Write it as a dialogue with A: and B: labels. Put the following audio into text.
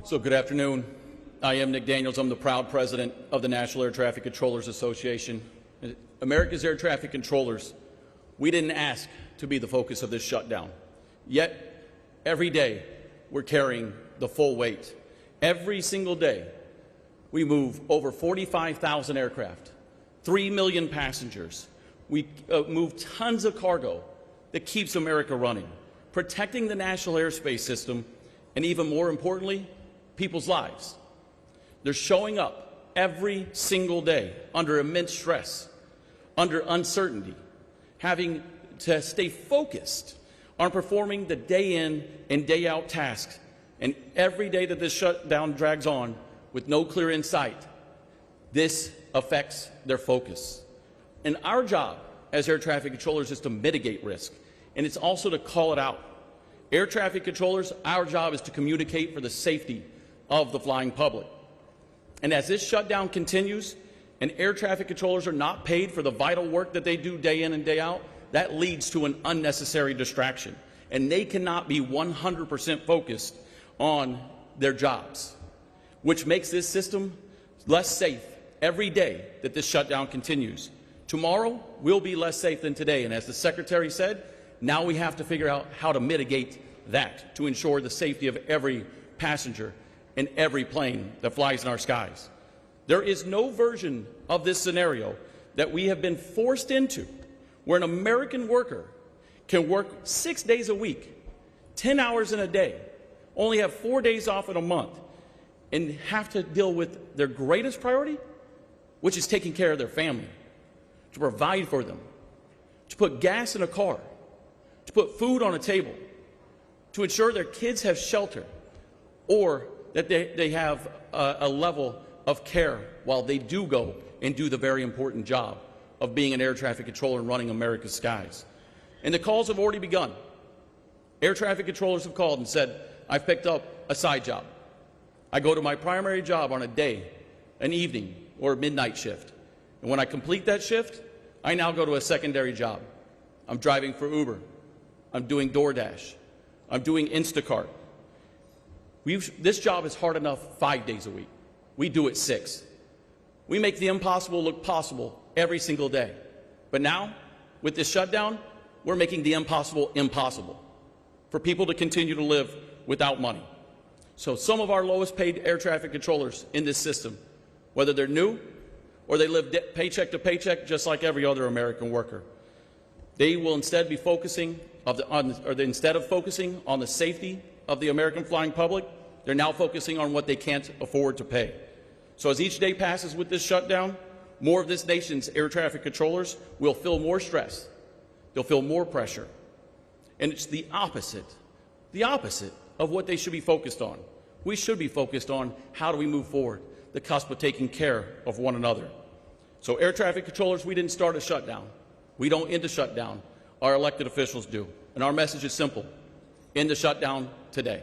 A: So good afternoon. I am Nick Daniels. I'm the proud president of the National Air Traffic Controllers Association. America's air traffic controllers, we didn't ask to be the focus of this shutdown. Yet, every day, we're carrying the full weight. Every single day, we move over 45,000 aircraft, 3 million passengers. We move tons of cargo that keeps America running, protecting the national airspace system, and even more importantly, people's lives. They're showing up every single day under immense stress, under uncertainty, having to stay focused on performing the day in and day out tasks. And every day that this shutdown drags on with no clear insight, this affects their focus. And our job as air traffic controllers is to mitigate risk, and it's also to call it out. Air traffic controllers, our job is to communicate for the safety of the flying public. And as this shutdown continues and air traffic controllers are not paid for the vital work that they do day in and day out, that leads to an unnecessary distraction. And they cannot be 100% focused on their jobs, which makes this system less safe every day that this shutdown continues. Tomorrow will be less safe than today, and as the Secretary said, now we have to figure out how to mitigate that to ensure the safety of every passenger and every plane that flies in our skies. There is no version of this scenario that we have been forced into where an American worker can work 6 days a week, 10 hours in a day, only have 4 days off in a month, and have to deal with their greatest priority, which is taking care of their family, to provide for them, to put gas in a car, to put food on a table, to ensure their kids have shelter, or that they have a level of care while they do go and do the very important job of being an air traffic controller and running America's skies. And the calls have already begun. Air traffic controllers have called and said, I've picked up a side job. I go to my primary job on a day, an evening, or a midnight shift. And when I complete that shift, I now go to a secondary job. I'm driving for Uber. I'm doing DoorDash. I'm doing Instacart. This job is hard enough 5 days a week. We do it 6. We make the impossible look possible every single day. But now, with this shutdown, we're making the impossible impossible for people to continue to live without money. So some of our lowest paid air traffic controllers in this system, whether they're new or they live paycheck to paycheck just like every other American worker, they will instead be focusing instead of focusing on the safety of the American flying public, they're now focusing on what they can't afford to pay. So as each day passes with this shutdown, more of this nation's air traffic controllers will feel more stress. They'll feel more pressure. And it's the opposite of what they should be focused on. We should be focused on how do we move forward, the cusp of taking care of one another. So air traffic controllers, we didn't start a shutdown. We don't end a shutdown. Our elected officials do. And our message is simple: end the shutdown today.